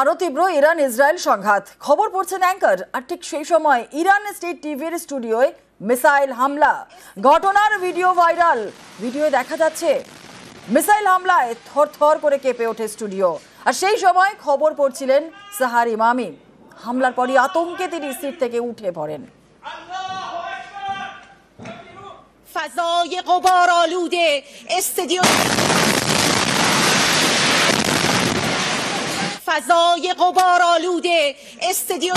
আরো তীব্র Iran Israel সংঘাত। খবর পড়ছেন অ্যাঙ্কার, আর ঠিক সেই সময় ইরান স্টেট টিভির স্টুডিওয় মিসাইল হামলা। ঘটনার ভিডিও ভাইরাল। ভিডিও দেখা যাচ্ছে মিসাইল হামলায় থরথর করে কেঁপে ওঠে স্টুডিও। আর সেই সময় খবর পড়ছিলেন সাহার ইমামি। হামলার পরই আতঙ্কে তিনি সিট থেকে উঠে পড়েন। فضای غبار آلوده استدیو فضای غبار آلوده استدیو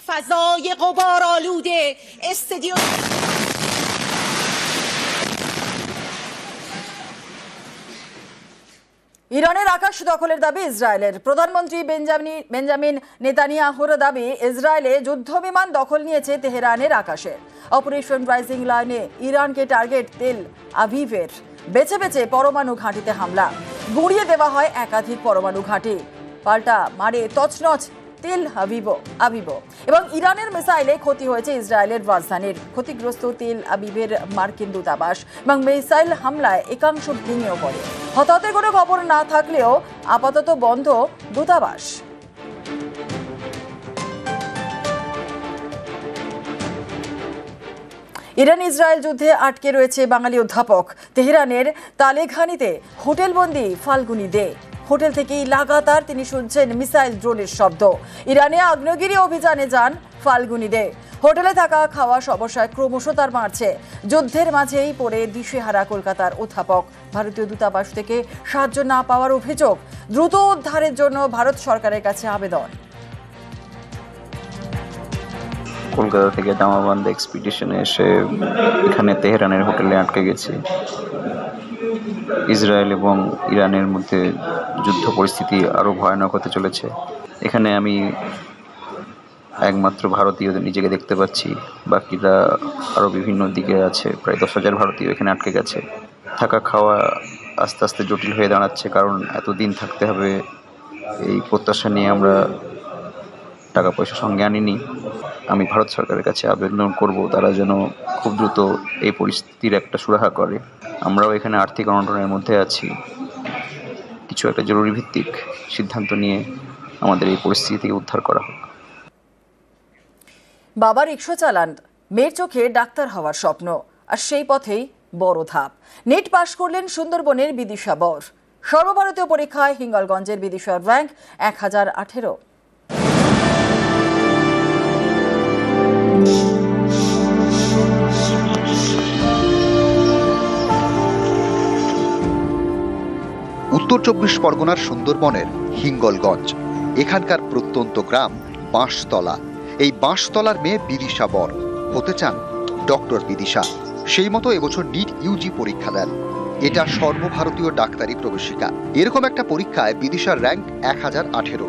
فضای غبار آلوده استدیو ইরানের আকাশ দখলের দাবি ইসরায়েলের। প্রধানমন্ত্রী বেঞ্জামিন নেতানিয়াহুর দাবি, ইসরায়েলে যুদ্ধ বিমান দখল নিয়েছে তেহরানের আকাশে। অপারেশন রাইজিং লাইনে ইরানকে টার্গেট তেল আভিভের। বেছে বেছে পরমাণু ঘাঁটিতে হামলা, গুঁড়িয়ে দেওয়া হয় একাধিক পরমাণু ঘাঁটি। পাল্টা মারে তছনছ তেল আবিব এবং ইরানের মিসাইলে ক্ষতি হয়েছে ইসরায়েলের রাজধানীর। ক্ষতিগ্রস্ত তেল আবিবের মার্কিন দূতাবাস এবং মিসাইল হামলায় একাংশ ভেঙেও পড়ে। হতাহতের কোনো খবর না থাকলেও আপাতত বন্ধ দূতাবাস। ইরান ইসরায়েল যুদ্ধে আটকে রয়েছে বাঙালি অধ্যাপক। তেহরানের তালেখানিতে হোটেলবন্দি ফাল্গুনি দে। হোটেল থেকেই লাগাতার তিনি শুনছেন মিসাইল ড্রোনের শব্দ। ইরানে আগ্নেয়গিরি অভিযানে যান ফাল্গুনি দে। হোটেলে থাকা খাওয়া সমস্যায় ক্রমশ তার বাড়ছে। যুদ্ধের মাঝেই পড়ে দিশেহারা কলকাতার অধ্যাপক। ভারতীয় দূতাবাস থেকে সাহায্য না পাওয়ার অভিযোগ। দ্রুত উদ্ধারের জন্য ভারত সরকারের কাছে আবেদন। কলকাতা থেকে জামাবান্ধা এক্সপিডিশনে এসে এখানে তেহরানের হোটেলে আটকে গেছি। ইসরায়েল এবং ইরানের মধ্যে যুদ্ধ পরিস্থিতি আরও ভয়ানক হতে চলেছে। এখানে আমি একমাত্র ভারতীয় নিজেকে দেখতে পাচ্ছি, বাকিরা আরও বিভিন্ন দিকে আছে। প্রায় 10,000 ভারতীয় এখানে আটকে গেছে। থাকা খাওয়া আস্তে আস্তে জটিল হয়ে দাঁড়াচ্ছে, কারণ এতদিন থাকতে হবে এই প্রত্যাশা নিয়ে আমরা টাকা পয়সা সঙ্গে আনিনি। আমি ভারত সরকারের কাছে আবেদন করব তারা যেন খুব দ্রুত এই পরিস্থিতির একটা সুরাহা করে। আমরাও এখানে আর্থিক অনটনের মধ্যে আছি। কিছু একটা জরুরি ভিত্তিক সিদ্ধান্ত নিয়ে আমাদের এই পরিস্থিতি থেকে উদ্ধার করা হোক। বাবা রিকশা চালান, মেয়ের চোখে ডাক্তার হওয়ার স্বপ্ন, আর সেই পথেই বড় ধাপ। নেট পাশ করলেন সুন্দরবনের বিদিশা বর। সর্বভারতীয় পরীক্ষায় হিঙ্গলগঞ্জের বিদিশার র্যাঙ্ক 1018। উত্তর 24 পরগনার সুন্দরবনের হিঙ্গলগঞ্জ। এখানকার প্রত্যন্ত গ্রাম বাঁশতলা। এই বাঁশতলার মেয়ে বিদিশা বর হতে চান ডক্টর বিদিশা। সেই মতো এবছর নিট ইউজি পরীক্ষা দেন। এটা সর্বভারতীয় ডাক্তারি প্রবেশিকা। এরকম একটা পরীক্ষায় বিদিশার র্যাঙ্ক 1018।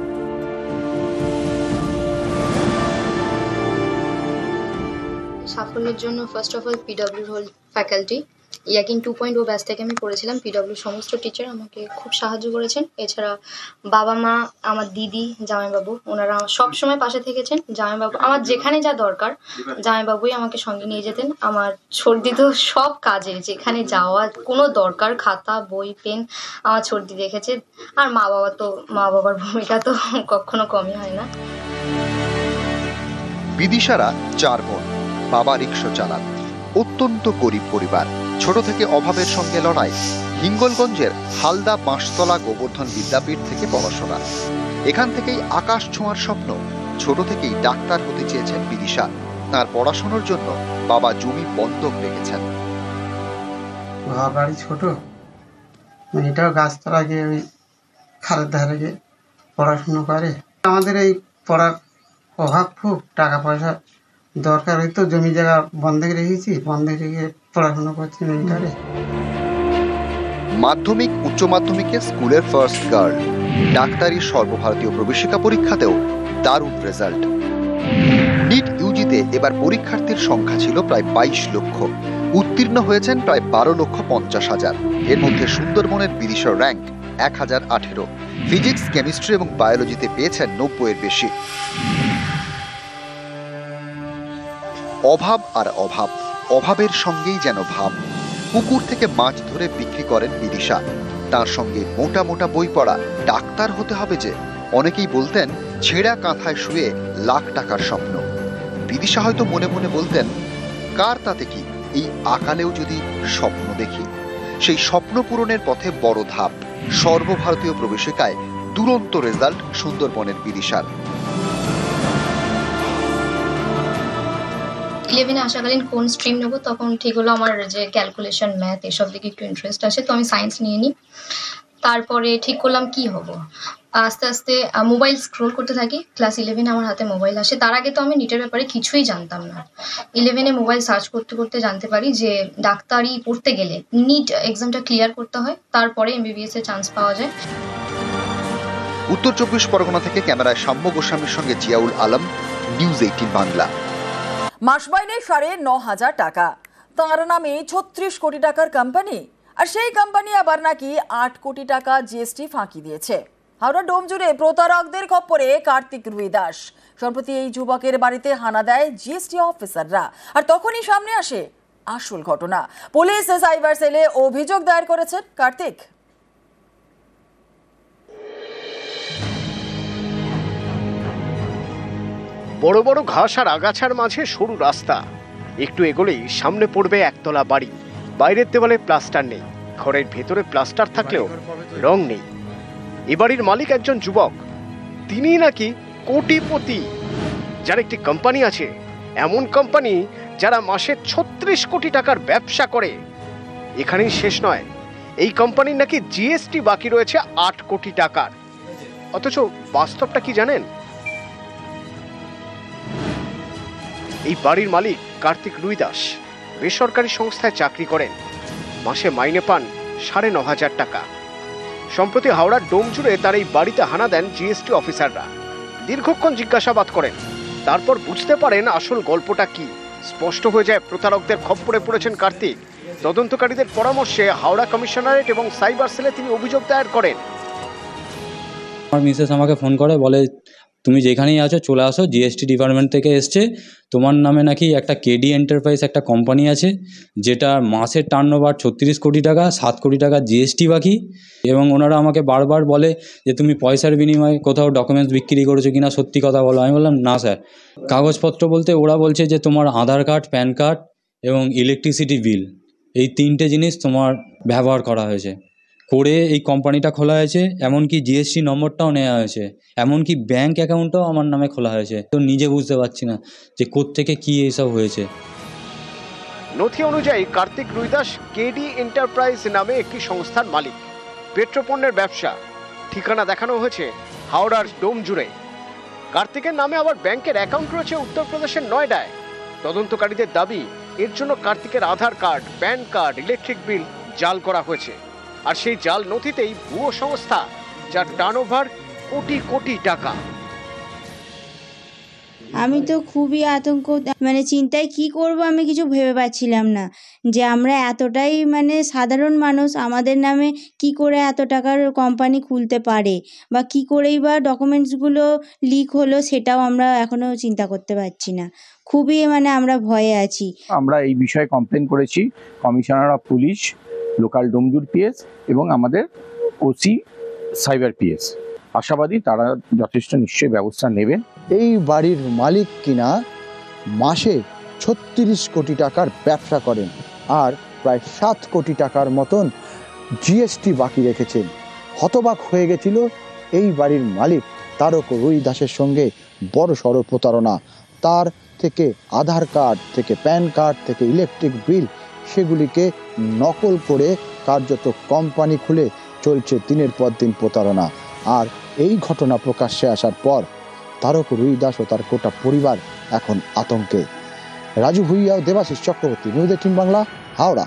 সাফল্যের জন্য ফার্স্ট অফ অল পিডব্লিউর হোল ফ্যাকাল্টি, ইয়াকিং 2.0 ব্যাচ থেকে আমি পড়েছিলাম। পিডব্লিউর সমস্ত টিচার আমাকে খুব সাহায্য করেছেন। এছাড়া বাবা মা, আমার দিদি, জামাইবাবু, ওনারা আমার সবসময় পাশে থেকেছেন। জামাইবাবু আমার যেখানে যা দরকার জামাইবাবুই আমাকে সঙ্গে নিয়ে যেতেন। আমার সর্দি তো সব কাজে, যেখানে যাওয়া কোনো দরকার, খাতা বই পেন আমার সর্দি দেখেছে। আর মা বাবার ভূমিকা তো কখনো কমই হয় না। বিদিশারা 4 বোন, বাবা রিকশা চালান। অত্যন্ত গরিব পরিবার। ছোট থেকে অভাবের সঙ্গে লড়াই। হিঙ্গলগঞ্জের হালদা বাঁশতলা গোবর্ধন বিদ্যাপীঠ থেকে পড়াশোনা। এখান থেকেই আকাশ ছোঁয়ার স্বপ্ন। ছোট থেকেই ডাক্তার হতে চেয়েছেন বিদিশা। তার পড়াশোনার জন্য বাবা জমি বন্ধক রেখেছেন। ঘর বাড়ি ছোট, মেয়েটাও গাছতলা গিয়ে ওই খালের ধারে গিয়ে পড়াশুনো করে। আমাদের এই পড়ার অভাব খুব, টাকা পয়সা দরকার হয়তো, জমি জায়গা বন্ধক রেখেছি, বন্ধক রেখে পড়াশোনা করছি মেয়েটারে। মাধ্যমিক উচ্চ মাধ্যমিকে স্কুলের ফার্স্ট গার্ল। ডাক্তারি সর্বভারতীয় প্রবেশিকা পরীক্ষাতেও দারুণ রেজাল্ট। নিট ইউজিতে এবার পরীক্ষার্থীর সংখ্যা ছিল প্রায় 22 লক্ষ। উত্তীর্ণ হয়েছেন প্রায় 12,50,000। এর মধ্যে সুন্দরবনের বিদিশার র্যাঙ্ক 1018। ফিজিক্স, কেমিস্ট্রি এবং বায়োলজিতে পেয়েছেন 90-এর বেশি। অভাব আর অভাব, অভাবের সঙ্গেই যেন ভাব। পুকুর থেকে মাছ ধরে বিক্রি করেন বিদিশা। তার সঙ্গে মোটা মোটা বই পড়া ডাক্তার হতে হবে যে। অনেকেই বলতেন ছেঁড়া কাঁথায় শুয়ে লাখ টাকার স্বপ্ন। বিদিশা হয়তো মনে মনে বলতেন, কার তাতে কি, এই আকালেও যদি স্বপ্ন দেখি। সেই স্বপ্ন পূরণের পথে বড় ধাপ, সর্বভারতীয় প্রবেশিকায় দুরন্ত রেজাল্ট সুন্দরবনের বিদিশার। 11-এ আসাকালীন কোন স্ট্রিম নেব তখন ঠিক হলো আমার যে ক্যালকুলেশন, ম্যাথ এসব দিকে একটু ইন্টারেস্ট আছে, তো আমি সায়েন্স নিয়ে নিই। তারপরে ঠিক করলাম কি হব। আস্তে আস্তে মোবাইল স্ক্রোল করতে থাকি। ক্লাস 11-এ আমার হাতে মোবাইল আসে। তার আগে তো আমি নিটের ব্যাপারে কিছুই জানতাম না। 11-এ মোবাইল সার্চ করতে করতে জানতে পারি যে ডাক্তারি পড়তে গেলে নিট এক্সামটা ক্লিয়ার করতে হয়, তারপরে MBBS এর চান্স পাওয়া যায়। উত্তর 24 পরগনা থেকে ক্যামেরায় সাম্য গোস্বামীর সঙ্গে জিয়াউল আলম, নিউজ 18 বাংলা। মাস মাইনে 9,500 টাকা, তাঁর নামে 36 কোটি টাকার কোম্পানি, আর সেই কোম্পানি আবার নাকি 8 কোটি টাকা জিএসটি ফাঁকি দিয়েছে। হাওড়া ডোম জুড়ে প্রতারকদের খপ্পরে কার্তিক রুই দাস। সম্প্রতি এই যুবকের বাড়িতে হানা দেয় জিএসটি অফিসাররা, আর তখনই সামনে আসে আসল ঘটনা। পুলিশ সাইবার সেলে অভিযোগ দায়ের করেছেন কার্তিক। বড় বড় ঘাস আর আগাছার মাঝে সরু রাস্তা, একটু এগোলেই সামনে পড়বে একতলা বাড়ি। বাইরের দেওয়ালে প্লাস্টার নেই, ঘরের ভেতরে প্লাস্টার থাকলেও রং নেই। এ বাড়ির মালিক একজন যুবক, তিনি নাকি কোটিপতি, যার একটি কোম্পানি আছে, এমন কোম্পানি যারা মাসে 36 কোটি টাকার ব্যবসা করে। এখানেই শেষ নয়, এই কোম্পানির নাকি জিএসটি বাকি রয়েছে 8 কোটি টাকার। অথচ বাস্তবটা কি জানেন? এই বাড়ির মালিক কার্তিক রুই দাস বেসরকারি সংস্থায় চাকরি করেন, মাসে মাইনে পান 9,500 টাকা। সম্প্রতি হাওড়ার ডোম জুড়ে তার এই বাড়িতে হানা দেন জিএসটি অফিসাররা। দীর্ঘক্ষণ জিজ্ঞাসাবাদ করেন, তারপর বুঝতে পারেন আসল গল্পটা কি। স্পষ্ট হয়ে যায় প্রতারকদের খপ্পরে পড়েছেন কার্তিক। তদন্তকারীদের পরামর্শে হাওড়া কমিশনারেট এবং সাইবার সেলে তিনি অভিযোগ দায়ের করেন। আমার মিসেস আমাকে ফোন করে, বলে তুমি যেখানেই আছো চলে আসো, জিএসটি ডিপার্টমেন্ট থেকে এসছে, তোমার নামে নাকি একটা কেডি এন্টারপ্রাইজ একটা কোম্পানি আছে, যেটা মাসের টার্নওভার 36 কোটি টাকা, 7 কোটি টাকা জিএসটি বাকি। এবং ওনারা আমাকে বারবার বলে যে তুমি পয়সার বিনিময়ে কোথাও ডকুমেন্টস বিক্রি করেছো কিনা, সত্যি কথা বলো। আমি বললাম না স্যার। কাগজপত্র বলতে ওরা বলছে যে তোমার আধার কার্ড, প্যান কার্ড এবং ইলেকট্রিসিটি বিল, এই 3টে জিনিস তোমার ব্যবহার করা হয়েছে করে এই কোম্পানিটা খোলা হয়েছে। এমনকি জিএসটি নম্বরটাও নেওয়া হয়েছে, এমনকি ব্যাংক অ্যাকাউন্টটাও আমার নামে খোলা হয়েছে। তো নিজে বুঝতে পারছি না যে কোত্থেকে কি এইসব হয়েছে। নথি অনুযায়ী কার্তিক রুই দাস কেডি এন্টারপ্রাইজ নামে একটি সংস্থার মালিক, পেট্রোপণ্যের ব্যবসা। ঠিকানা দেখানো হয়েছে হাওড়ার ডোম জুড়ে। কার্তিকের নামে আবার ব্যাংকের অ্যাকাউন্ট রয়েছে উত্তরপ্রদেশের নয়ডায়। তদন্তকারীদের দাবি, এর জন্য কার্তিকের Aadhaar card, PAN card, electric bill জাল করা হয়েছে। আর সেই জাল নথিতেই ভুয়ো সংস্থা, যার টার্নওভার কোটি কোটি টাকা। আমি তো খুবই আতঙ্ক, চিন্তায় কি করব আমি কিছু ভেবে পাচ্ছিলাম না যে আমরা এতটাই সাধারণ মানুষ, আমাদের নামে কি করে এত টাকার কোম্পানি খুলতে পারে, বা কি করেই বা ডকুমেন্টসগুলো লিক হলো সেটাও আমরা এখনো চিন্তা করতে পারছি না। খুবই আমরা ভয়ে আছি। আমরা এই বিষয়ে কমপ্লেন করেছি commissioner of police, local Domjur PS এবং আমাদের ওসি সাইবার পিএস। আশাবাদী তারা যথেষ্ট নিশ্চয়ই ব্যবস্থা নেবেন। এই বাড়ির মালিক কিনা মাসে 36 কোটি টাকার ব্যবসা করেন আর প্রায় 7 কোটি টাকার মতন জিএসটি বাকি রেখেছেন। হতবাক হয়ে গেছিল এই বাড়ির মালিক। তারক রুই দাসের সঙ্গে বড় সড় প্রতারণা। তার থেকে আধার কার্ড থেকে প্যান কার্ড থেকে ইলেকট্রিক বিল, সেগুলিকে নকল করে কার্যত কোম্পানি খুলে চলছে দিনের পর দিন প্রতারণা। আর এই ঘটনা প্রকাশ্যে আসার পর তারক রুই দাস ও তার গোটা পরিবার এখন আতঙ্কে। রাজু ভুইয়া ও দেবাশিস চক্রবর্তী, নিউজ 18 বাংলা, হাওড়া।